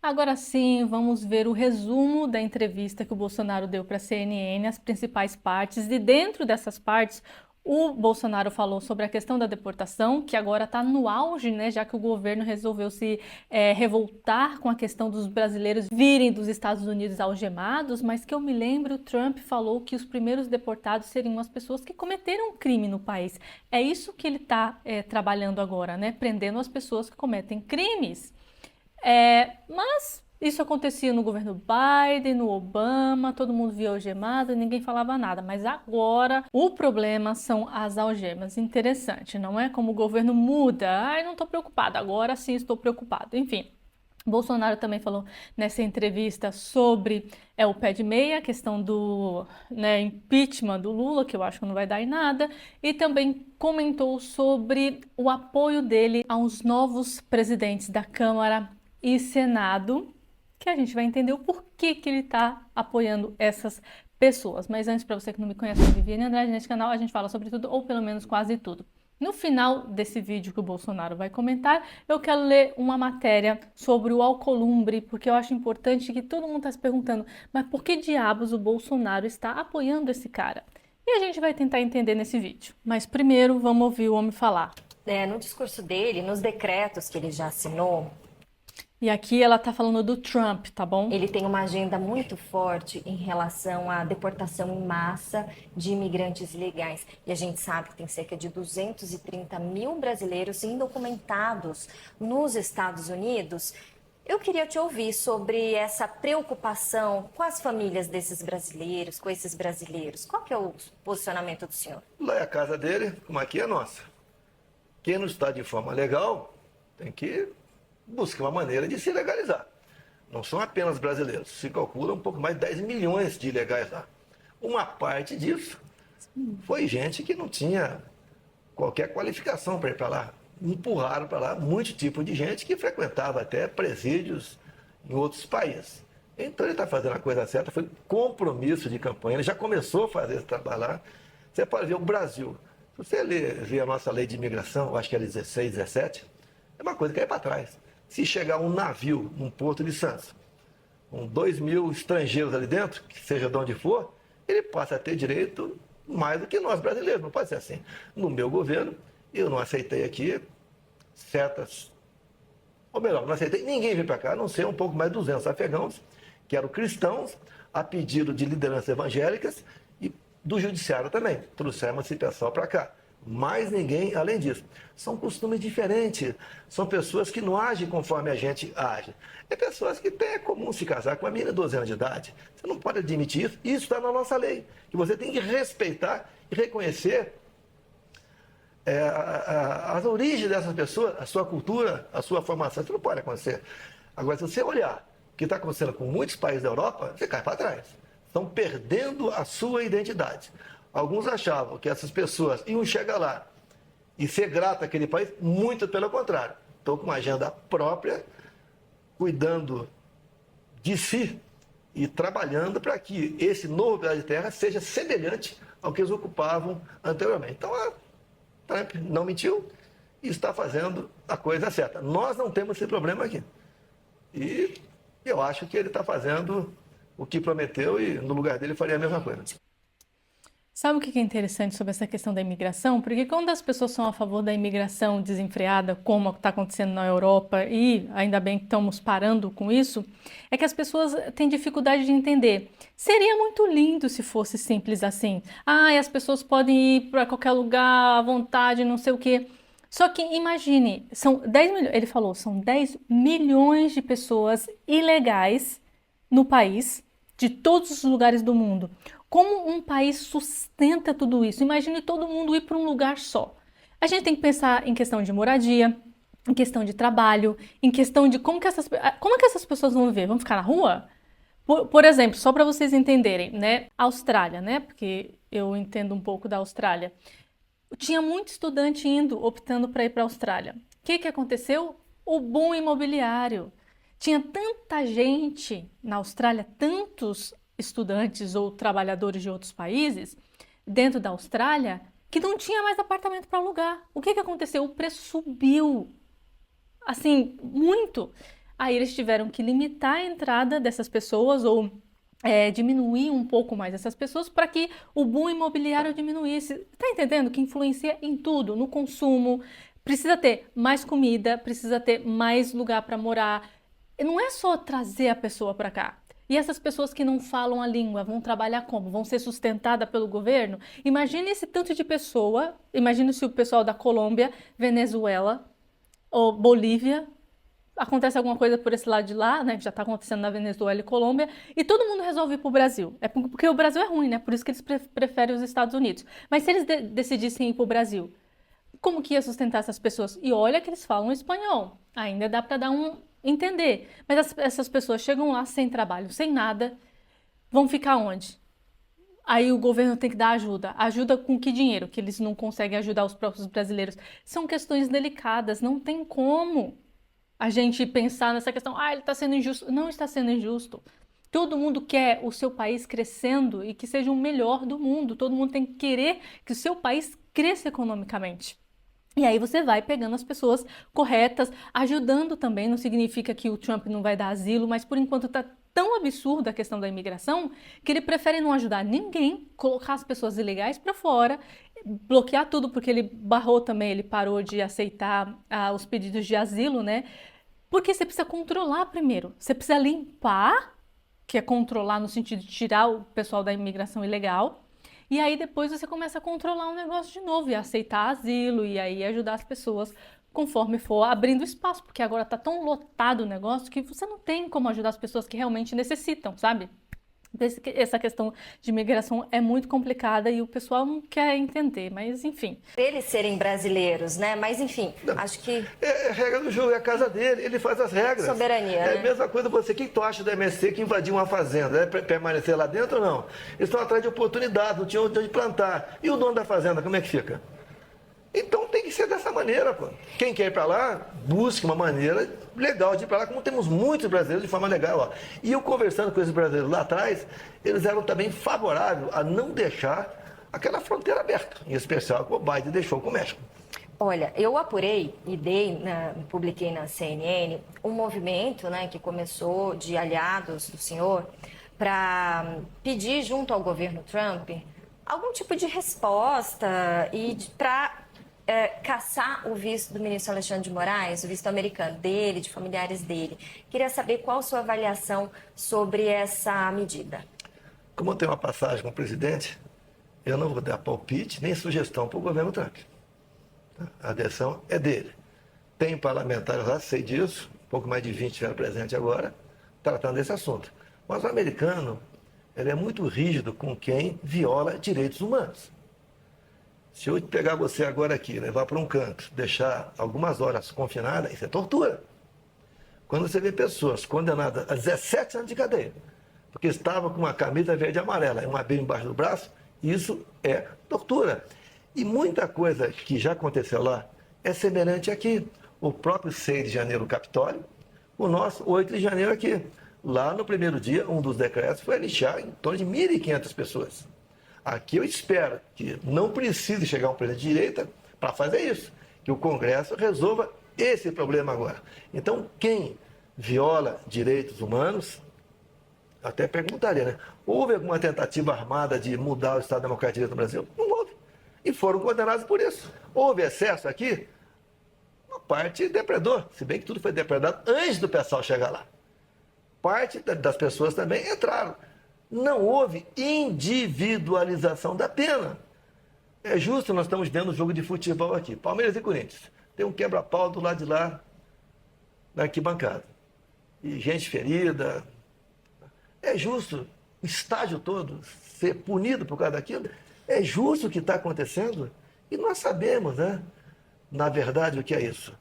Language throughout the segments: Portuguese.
Agora sim, vamos ver o resumo da entrevista que o Bolsonaro deu para a CNN, as principais partes, e dentro dessas partes, o Bolsonaro falou sobre a questão da deportação, que agora está no auge, né, já que o governo resolveu se revoltar com a questão dos brasileiros virem dos Estados Unidos algemados, mas que eu me lembro, Trump falou que os primeiros deportados seriam as pessoas que cometeram um crime no país. É isso que ele está trabalhando agora, né, prendendo as pessoas que cometem crimes. Mas isso acontecia no governo Biden, no Obama, todo mundo via algemado e ninguém falava nada. Mas agora o problema são as algemas. Interessante, não é? Como o governo muda. Ai, não estou preocupado, agora sim estou preocupado. Enfim. Bolsonaro também falou nessa entrevista sobre o pé de meia, a questão do impeachment do Lula, que eu acho que não vai dar em nada, e também comentou sobre o apoio dele aos novos presidentes da Câmara e Senado, que a gente vai entender o porquê que ele está apoiando essas pessoas. Mas antes, para você que não me conhece, eu sou Viviane Andrade, nesse canal a gente fala sobre tudo, ou pelo menos quase tudo. No final desse vídeo que o Bolsonaro vai comentar, eu quero ler uma matéria sobre o Alcolumbre, porque eu acho importante que todo mundo está se perguntando, mas por que diabos o Bolsonaro está apoiando esse cara? E a gente vai tentar entender nesse vídeo. Mas primeiro, vamos ouvir o homem falar. No discurso dele, nos decretos que ele já assinou, E aqui ela tá falando do Trump, tá bom? ele tem uma agenda muito forte em relação à deportação em massa de imigrantes ilegais. E a gente sabe que tem cerca de 230 mil brasileiros indocumentados nos Estados Unidos. Eu queria te ouvir sobre essa preocupação com as famílias desses brasileiros, com esses brasileiros. Qual que é o posicionamento do senhor? Lá é a casa dele, como aqui é a nossa. Quem não está de forma legal tem que buscar uma maneira de se legalizar. Não são apenas brasileiros, se calcula um pouco mais de 10 milhões de ilegais lá. Uma parte disso foi gente que não tinha qualquer qualificação para ir para lá. Empurraram para lá muito tipo de gente que frequentava até presídios em outros países. Então ele está fazendo a coisa certa, foi compromisso de campanha, ele já começou a fazer esse trabalho lá. Você pode ver o Brasil. Se você ver a nossa lei de imigração, eu acho que é 16, 17, é uma coisa que cai para trás. Se chegar um navio num porto de Santos, com 2 mil estrangeiros ali dentro, que seja de onde for, ele passa a ter direito mais do que nós brasileiros. Não pode ser assim. No meu governo, eu não aceitei aqui certas... Ou melhor, não aceitei ninguém vir para cá, a não ser um pouco mais de 200 afegãos, que eram cristãos, a pedido de lideranças evangélicas e do judiciário também. Trouxeram esse pessoal para cá. Mais ninguém além disso. São costumes diferentes. São pessoas que não agem conforme a gente age. É pessoas que é comum se casar com uma menina de 12 anos de idade. Você não pode admitir isso. Isso está na nossa lei. Que você tem que respeitar e reconhecer as origens dessas pessoas, a sua cultura, a sua formação. Isso não pode acontecer. Agora, se você olhar o que está acontecendo com muitos países da Europa, você cai para trás. Estão perdendo a sua identidade. Alguns achavam que essas pessoas iam chegar lá e ser grato àquele país, muito pelo contrário. Estão com uma agenda própria, cuidando de si e trabalhando para que esse novo pedaço de terra seja semelhante ao que eles ocupavam anteriormente. Então, a Trump não mentiu e está fazendo a coisa certa. Nós não temos esse problema aqui. E eu acho que ele está fazendo o que prometeu e no lugar dele faria a mesma coisa. Sabe o que é interessante sobre essa questão da imigração? Porque quando as pessoas são a favor da imigração desenfreada, como está acontecendo na Europa, e ainda bem que estamos parando com isso, é que as pessoas têm dificuldade de entender. Seria muito lindo se fosse simples assim. Ah, as pessoas podem ir para qualquer lugar à vontade, não sei o quê. Só que imagine, são 10 milhões, ele falou, são 10 milhões de pessoas ilegais no país, de todos os lugares do mundo. Como um país sustenta tudo isso? Imagine todo mundo ir para um lugar só. A gente tem que pensar em questão de moradia, em questão de trabalho, em questão de como que essas pessoas vão viver? Vão ficar na rua? Por exemplo, só para vocês entenderem, né? Austrália, né? Porque eu entendo um pouco da Austrália. Tinha muito estudante optando para ir para a Austrália. O que aconteceu? O boom imobiliário. Tinha tanta gente na Austrália, tantos estudantes ou trabalhadores de outros países dentro da Austrália, que não tinha mais apartamento para alugar. O que aconteceu? O preço subiu, assim, muito. Aí eles tiveram que limitar a entrada dessas pessoas ou diminuir um pouco mais essas pessoas para que o boom imobiliário diminuísse. Tá entendendo que influencia em tudo, no consumo. Precisa ter mais comida, precisa ter mais lugar para morar. Não é só trazer a pessoa para cá. E essas pessoas que não falam a língua vão trabalhar como? Vão ser sustentadas pelo governo? Imagine esse tanto de pessoa, imagine se o pessoal da Colômbia, Venezuela ou Bolívia, acontece alguma coisa por esse lado de lá, né, que já está acontecendo na Venezuela e Colômbia, e todo mundo resolve ir para o Brasil. É porque o Brasil é ruim, né? Por isso que eles preferem os Estados Unidos. Mas se eles decidissem ir para o Brasil, como que ia sustentar essas pessoas? E olha que eles falam espanhol. Ainda dá para dar um entender. Mas essas pessoas chegam lá sem trabalho, sem nada, vão ficar onde? Aí o governo tem que dar ajuda. Ajuda com que dinheiro? Que eles não conseguem ajudar os próprios brasileiros. São questões delicadas, não tem como a gente pensar nessa questão, ele está sendo injusto. Não está sendo injusto. Todo mundo quer o seu país crescendo e que seja o melhor do mundo. Todo mundo tem que querer que o seu país cresça economicamente. E aí você vai pegando as pessoas corretas, ajudando também. Não significa que o Trump não vai dar asilo, mas por enquanto está tão absurda a questão da imigração que ele prefere não ajudar ninguém, colocar as pessoas ilegais para fora, bloquear tudo, porque ele barrou também, ele parou de aceitar os pedidos de asilo, né? Porque você precisa controlar primeiro, você precisa limpar, que é controlar no sentido de tirar o pessoal da imigração ilegal, e aí depois você começa a controlar o negócio de novo e aceitar asilo e aí ajudar as pessoas conforme for abrindo espaço, porque agora tá tão lotado o negócio que você não tem como ajudar as pessoas que realmente necessitam, sabe? Essa questão de imigração é muito complicada e o pessoal não quer entender, mas enfim. Eles serem brasileiros, né? Mas enfim, acho que... É regra do jogo, é a casa dele, ele faz as regras. Soberania, É né? a mesma coisa você, o que tu acha do MSC que invadiu uma fazenda? É permanecer lá dentro ou não? Eles estão atrás de oportunidade, não tinham onde plantar. E o dono da fazenda, como é que fica? Então tem que ser dessa maneira, pô. Quem quer ir para lá, busque uma maneira legal de ir para lá, como temos muitos brasileiros de forma legal. Ó. E eu conversando com esses brasileiros lá atrás, eles eram também favoráveis a não deixar aquela fronteira aberta, em especial que o Biden deixou com o México. Olha, eu apurei e publiquei na CNN um movimento, né, que começou de aliados do senhor para pedir junto ao governo Trump algum tipo de resposta e para caçar o visto do ministro Alexandre de Moraes, o visto americano dele, de familiares dele. Queria saber qual a sua avaliação sobre essa medida. Como eu tenho uma passagem com o presidente, eu não vou dar palpite nem sugestão para o governo Trump. A decisão é dele. Tem parlamentares lá, sei disso, um pouco mais de 20 estiveram presentes agora, tratando desse assunto. Mas o americano, ele é muito rígido com quem viola direitos humanos. Se eu pegar você agora aqui, levar para um canto, deixar algumas horas confinada, isso é tortura. Quando você vê pessoas condenadas a 17 anos de cadeia, porque estavam com uma camisa verde e amarela e uma Bíblia embaixo do braço, isso é tortura. E muita coisa que já aconteceu lá é semelhante aqui. O próprio 6 de janeiro, o Capitólio, o nosso 8 de janeiro aqui. Lá no primeiro dia, um dos decretos foi lixar em torno de 1.500 pessoas. Aqui eu espero que não precise chegar um presidente de direita para fazer isso, que o Congresso resolva esse problema agora. Então, quem viola direitos humanos, até perguntaria, né? Houve alguma tentativa armada de mudar o Estado Democrático de Direito no Brasil? Não houve. E foram condenados por isso. Houve excesso aqui? Uma parte depredou, se bem que tudo foi depredado antes do pessoal chegar lá. Parte das pessoas também entraram. Não houve individualização da pena. É justo, nós estamos vendo o jogo de futebol aqui. Palmeiras e Corinthians. Tem um quebra-pau do lado de lá, na arquibancada. E gente ferida. É justo o estádio todo ser punido por causa daquilo? É justo o que está acontecendo? E nós sabemos, né? Na verdade, o que é isso?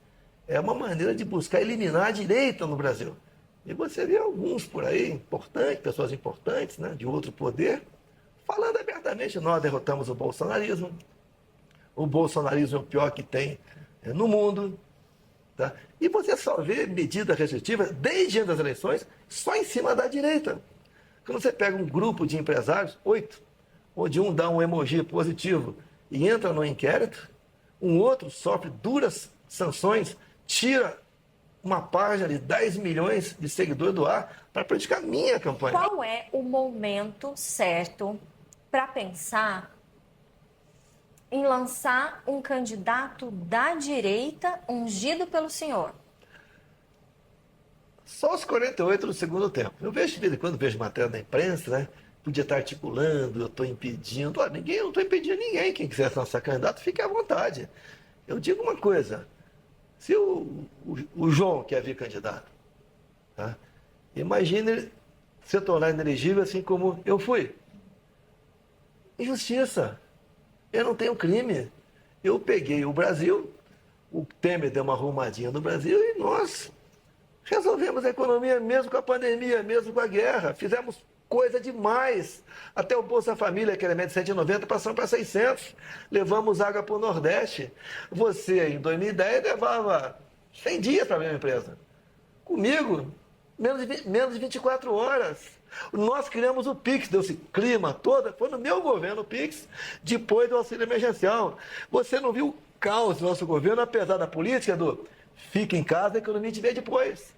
É uma maneira de buscar eliminar a direita no Brasil. E você vê alguns por aí, importantes, pessoas importantes, né, de outro poder, falando abertamente, nós derrotamos o bolsonarismo. O bolsonarismo é o pior que tem no mundo. Tá? E você só vê medidas restritivas, desde antes das eleições, só em cima da direita. Quando você pega um grupo de empresários, 8, onde um dá um emoji positivo e entra no inquérito, um outro sofre duras sanções, tira uma página de 10 milhões de seguidores do ar para praticar minha campanha. Qual é o momento certo para pensar em lançar um candidato da direita ungido pelo senhor? Só os 48 do segundo tempo. Eu vejo de vez em quando, vejo matéria na imprensa, né? Podia estar articulando, eu estou impedindo. Olha, eu não estou impedindo ninguém. Quem quiser lançar candidato, fique à vontade. Eu digo uma coisa, se o João quer vir candidato, tá? Imagine ele se tornar inelegível assim como eu fui. Injustiça. Eu não tenho crime. Eu peguei o Brasil, o Temer deu uma arrumadinha no Brasil e nós resolvemos a economia mesmo com a pandemia, mesmo com a guerra. Fizemos coisa demais. Até o Bolsa Família, que era de 190, passamos para 600. Levamos água para o Nordeste. Você, em 2010, levava 100 dias para abrir uma empresa. Comigo, menos de 24 horas. Nós criamos o Pix, deu-se clima toda. Foi no meu governo o Pix, depois do auxílio emergencial. Você não viu o caos do nosso governo, apesar da política do fica em casa, a economia te vê depois.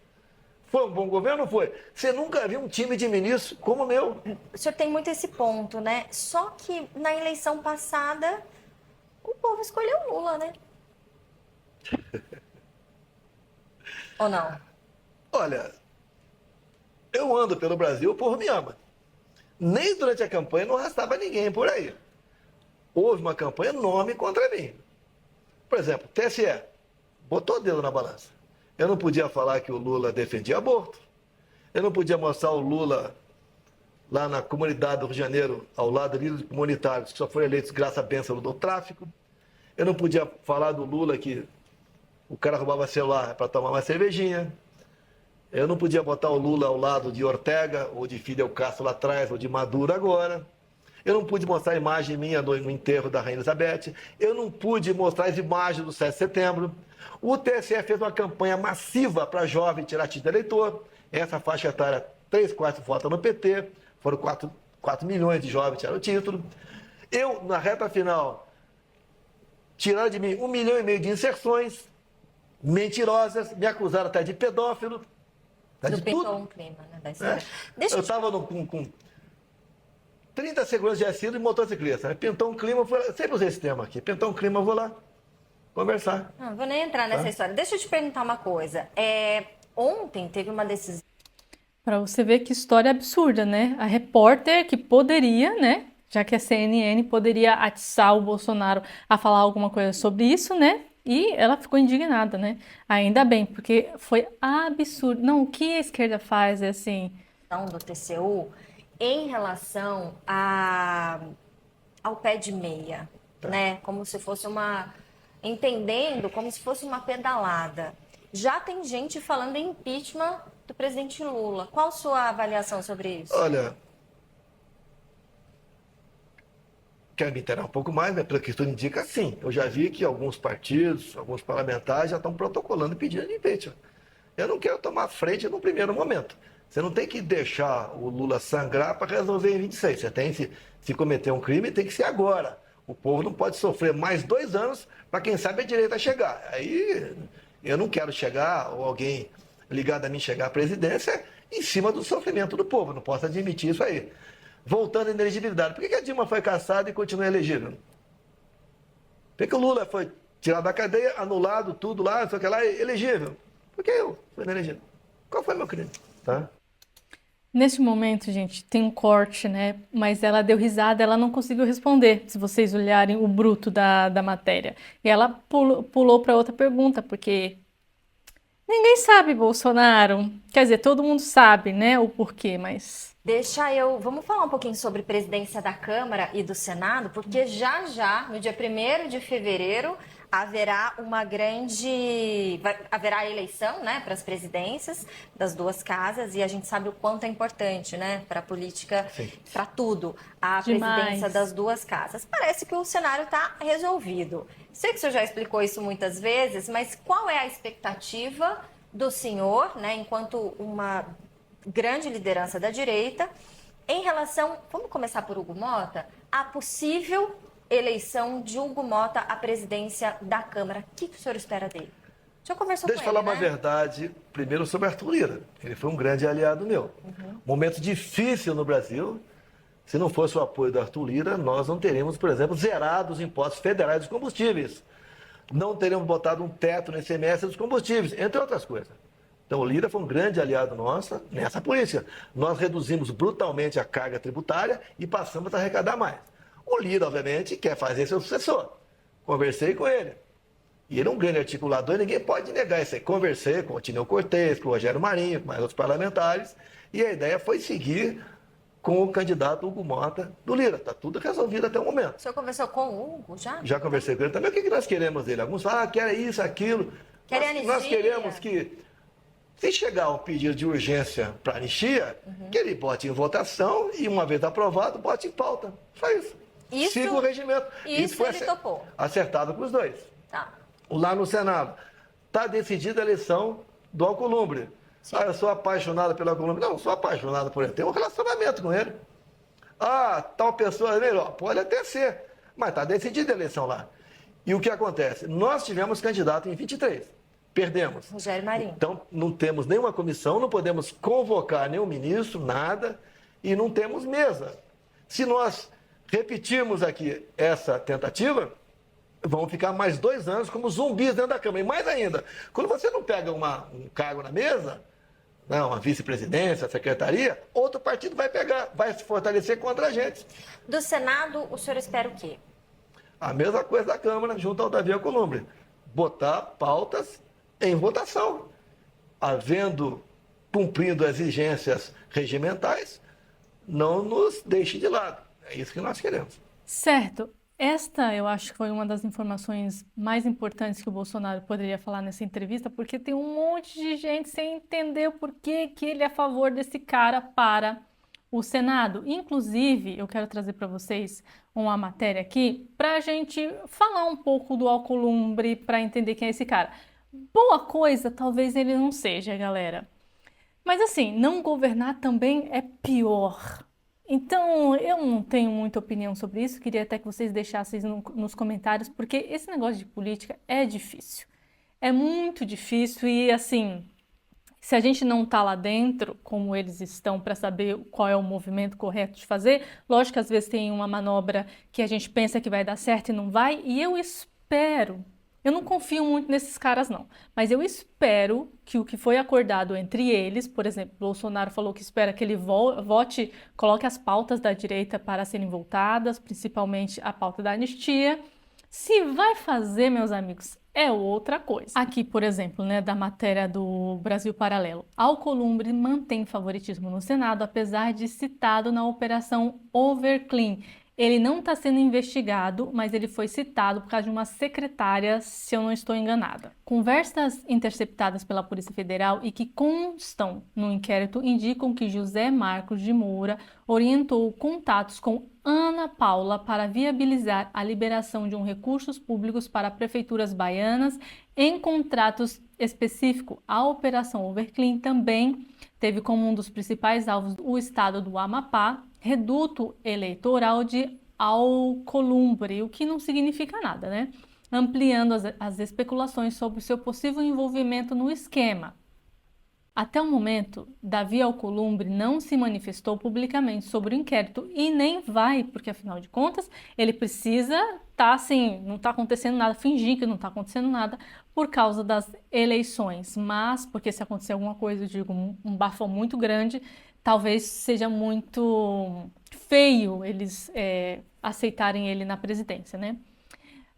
Foi um bom governo ou foi? Você nunca viu um time de ministros como o meu. O senhor tem muito esse ponto, né? Só que na eleição passada, o povo escolheu Lula, né? Ou não? Olha, eu ando pelo Brasil, o povo me ama. Nem durante a campanha não arrastava ninguém por aí. Houve uma campanha enorme contra mim. Por exemplo, TSE botou o dedo na balança. Eu não podia falar que o Lula defendia aborto. Eu não podia mostrar o Lula lá na comunidade do Rio de Janeiro, ao lado de líderes comunitários, que só foram eleitos graças à bênção do tráfico. Eu não podia falar do Lula que o cara roubava celular para tomar uma cervejinha. Eu não podia botar o Lula ao lado de Ortega, ou de Fidel Castro lá atrás, ou de Maduro agora. Eu não pude mostrar a imagem minha no enterro da Rainha Elizabeth. Eu não pude mostrar as imagens do 7 de setembro. O TSE fez uma campanha massiva para jovem tirar título de eleitor. Essa faixa etária, 3/4 votam no PT. Foram 4 milhões de jovens que tiraram o título. Eu, na reta final, tiraram de mim 1,5 milhão de inserções mentirosas, me acusaram até de pedófilo. Não pintou um clima, né, da história. Eu estava com 30 seguranças de assíduo e motociclista. Pintou um clima, eu sempre usei esse tema aqui. Pintou um clima, eu vou lá conversar. Não vou nem entrar nessa história. Deixa eu te perguntar uma coisa. Ontem teve uma decisão. Para você ver que história absurda, né? A repórter que poderia, né? Já que a CNN poderia atiçar o Bolsonaro a falar alguma coisa sobre isso, né? E ela ficou indignada, né? Ainda bem, porque foi absurdo. Não, o que a esquerda faz é assim. Do TCU em relação ao pé de meia, né? Como se fosse entendendo como se fosse uma pedalada. Já tem gente falando em impeachment do presidente Lula. Qual a sua avaliação sobre isso? Olha, quero me inteirar um pouco mais, mas pelo que tudo indica, sim. Eu já vi que alguns partidos, alguns parlamentares já estão protocolando pedindo impeachment. Eu não quero tomar frente no primeiro momento. Você não tem que deixar o Lula sangrar para resolver em 26. Você tem que, se cometer um crime, tem que ser agora. O povo não pode sofrer mais 2 anos para, quem sabe, a direita chegar. Aí eu não quero chegar, ou alguém ligado a mim chegar à presidência, em cima do sofrimento do povo. Não posso admitir isso aí. Voltando à inelegibilidade. Por que a Dilma foi cassada e continua elegível? Por que o Lula foi tirado da cadeia, anulado, tudo lá, não sei o que lá, elegível? Por que eu fui inelegível? Qual foi meu crime? Tá? Neste momento, gente, tem um corte, né? Mas ela deu risada, ela não conseguiu responder, se vocês olharem o bruto da matéria. E ela pulou para outra pergunta, porque ninguém sabe, Bolsonaro. Quer dizer, todo mundo sabe, né, o porquê, mas... Vamos falar um pouquinho sobre presidência da Câmara e do Senado, porque já, no dia 1º de fevereiro, haverá haverá eleição, né, para as presidências das duas casas, e a gente sabe o quanto é importante, né, para a política, para tudo, a presidência das duas casas. Parece que o cenário está resolvido. Sei que o senhor já explicou isso muitas vezes, mas qual é a expectativa do senhor, né, enquanto uma grande liderança da direita, em relação, vamos começar por Hugo Mota, a possível eleição de Hugo Mota à presidência da Câmara? O que o senhor espera dele? Já conversou Deixa eu com falar ele, uma né? verdade, primeiro sobre Arthur Lira. Ele foi um grande aliado meu. Momento difícil no Brasil. Se não fosse o apoio do Arthur Lira, nós não teríamos, por exemplo, zerado os impostos federais dos combustíveis. Não teríamos botado um teto no ICMS dos combustíveis, entre outras coisas. Então, o Lira foi um grande aliado nosso nessa política. Nós reduzimos brutalmente a carga tributária e passamos a arrecadar mais. O Lira, obviamente, quer fazer seu sucessor. Conversei com ele. E ele é um grande articulador, ninguém pode negar isso aí. Conversei com o Tineu Cortez, com o Rogério Marinho, com mais outros parlamentares, e a ideia foi seguir com o candidato Hugo Mota do Lira. Está tudo resolvido até o momento. O senhor conversou com o Hugo já? Já conversei com ele também. O que nós queremos dele? Alguns falam, querem isso, aquilo. Querem Nós anistia. queremos que, se chegar um pedido de urgência para anistia, que ele bote em votação e, uma vez aprovado, bote em pauta. Só isso. Siga o regimento. Isso foi ele topou. acertado com os dois. Tá. Lá no Senado, está decidida a eleição do Alcolumbre. Sim. Ah, eu sou apaixonado pelo Alcolumbre. Não, sou apaixonado por ele. Tenho um relacionamento com ele. Ah, tal pessoa é melhor. Pode até ser. Mas está decidida a eleição lá. E o que acontece? Nós tivemos candidato em 23. Perdemos. Rogério Marinho. Então, não temos nenhuma comissão, não podemos convocar nenhum ministro, nada, e não temos mesa. Se nós repetirmos aqui essa tentativa, vão ficar mais 2 anos como zumbis dentro da Câmara. E mais ainda, quando você não pega um cargo na mesa, né, uma vice-presidência, secretaria, outro partido vai pegar, vai se fortalecer contra a gente. Do Senado, o senhor espera o quê? A mesma coisa da Câmara, junto ao Davi Alcolumbre. Botar pautas em votação. Cumprindo as exigências regimentais, não nos deixe de lado. É isso que nós queremos. Certo. Esta, eu acho que foi uma das informações mais importantes que o Bolsonaro poderia falar nessa entrevista, porque tem um monte de gente sem entender o porquê que ele é a favor desse cara para o Senado. Inclusive, eu quero trazer para vocês uma matéria aqui para a gente falar um pouco do Alcolumbre, para entender quem é esse cara. Boa coisa, talvez ele não seja, galera. Mas assim, não governar também é pior. Então, eu não tenho muita opinião sobre isso, queria até que vocês deixassem nos comentários, porque esse negócio de política é difícil. É muito difícil e, assim, se a gente não tá lá dentro, como eles estão, para saber qual é o movimento correto de fazer, lógico que às vezes tem uma manobra que a gente pensa que vai dar certo e não vai, e eu espero. Eu não confio muito nesses caras, não. Mas eu espero que o que foi acordado entre eles, por exemplo, Bolsonaro falou que espera que ele vote, coloque as pautas da direita para serem votadas, principalmente a pauta da anistia. Se vai fazer, meus amigos, é outra coisa. Aqui, por exemplo, né, da matéria do Brasil Paralelo. Alcolumbre mantém favoritismo no Senado, apesar de citado na Operação Overclean. Ele não está sendo investigado, mas ele foi citado por causa de uma secretária, se eu não estou enganada. Conversas interceptadas pela Polícia Federal e que constam no inquérito indicam que José Marcos de Moura orientou contatos com Ana Paula para viabilizar a liberação de recursos públicos para prefeituras baianas em contratos específicos. A Operação Overclean também teve como um dos principais alvos o estado do Amapá, reduto eleitoral de Alcolumbre, o que não significa nada, né? Ampliando as especulações sobre o seu possível envolvimento no esquema. Até o momento, Davi Alcolumbre não se manifestou publicamente sobre o inquérito e nem vai, porque afinal de contas, ele precisa estar assim, não está acontecendo nada, fingir que não está acontecendo nada por causa das eleições. Mas, porque se acontecer alguma coisa, eu digo, um bafão muito grande, talvez seja muito feio eles aceitarem ele na presidência, né?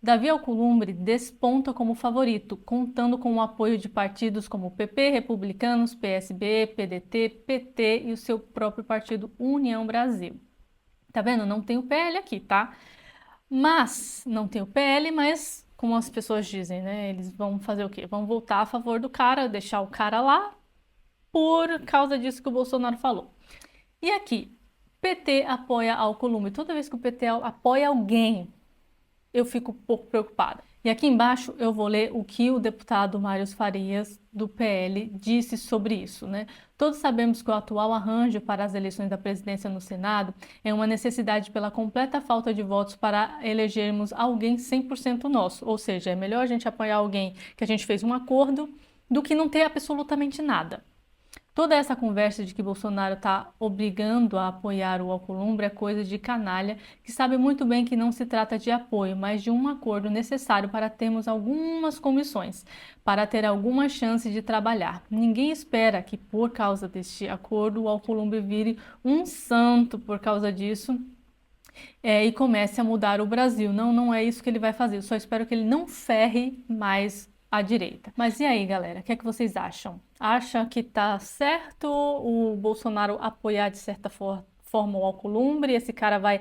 Davi Alcolumbre desponta como favorito, contando com o apoio de partidos como PP, Republicanos, PSB, PDT, PT e o seu próprio partido União Brasil. Tá vendo? Não tem o PL aqui, tá? Mas, não tem o PL, mas, como as pessoas dizem, né? Eles vão fazer o quê? Vão votar a favor do cara, deixar o cara lá, por causa disso que o Bolsonaro falou. E aqui, PT apoia Alcolumbre. Toda vez que o PT apoia alguém, eu fico um pouco preocupada. E aqui embaixo eu vou ler o que o deputado Mário Farias, do PL, disse sobre isso, né? Todos sabemos que o atual arranjo para as eleições da presidência no Senado é uma necessidade pela completa falta de votos para elegermos alguém 100% nosso. Ou seja, é melhor a gente apoiar alguém que a gente fez um acordo do que não ter absolutamente nada. Toda essa conversa de que Bolsonaro está obrigando a apoiar o Alcolumbre é coisa de canalha que sabe muito bem que não se trata de apoio, mas de um acordo necessário para termos algumas comissões, para ter alguma chance de trabalhar. Ninguém espera que por causa deste acordo o Alcolumbre vire um santo por causa disso. E comece a mudar o Brasil. Não, não é isso que ele vai fazer. Eu só espero que ele não ferre mais à direita. Mas e aí, galera? O que é que vocês acham? Acha que tá certo o Bolsonaro apoiar de certa forma o Alcolumbre? Esse cara vai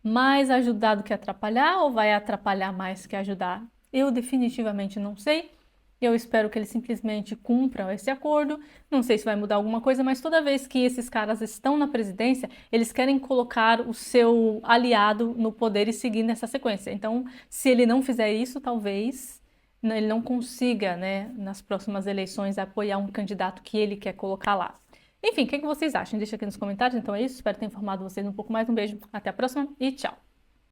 mais ajudar do que atrapalhar ou vai atrapalhar mais que ajudar? Eu definitivamente não sei. Eu espero que eles simplesmente cumpram esse acordo. Não sei se vai mudar alguma coisa, mas toda vez que esses caras estão na presidência, eles querem colocar o seu aliado no poder e seguir nessa sequência. Então, se ele não fizer isso, talvez ele não consiga, né, nas próximas eleições, apoiar um candidato que ele quer colocar lá. Enfim, o que vocês acham? Deixa aqui nos comentários. Então é isso. Espero ter informado vocês um pouco mais. Um beijo, até a próxima e tchau!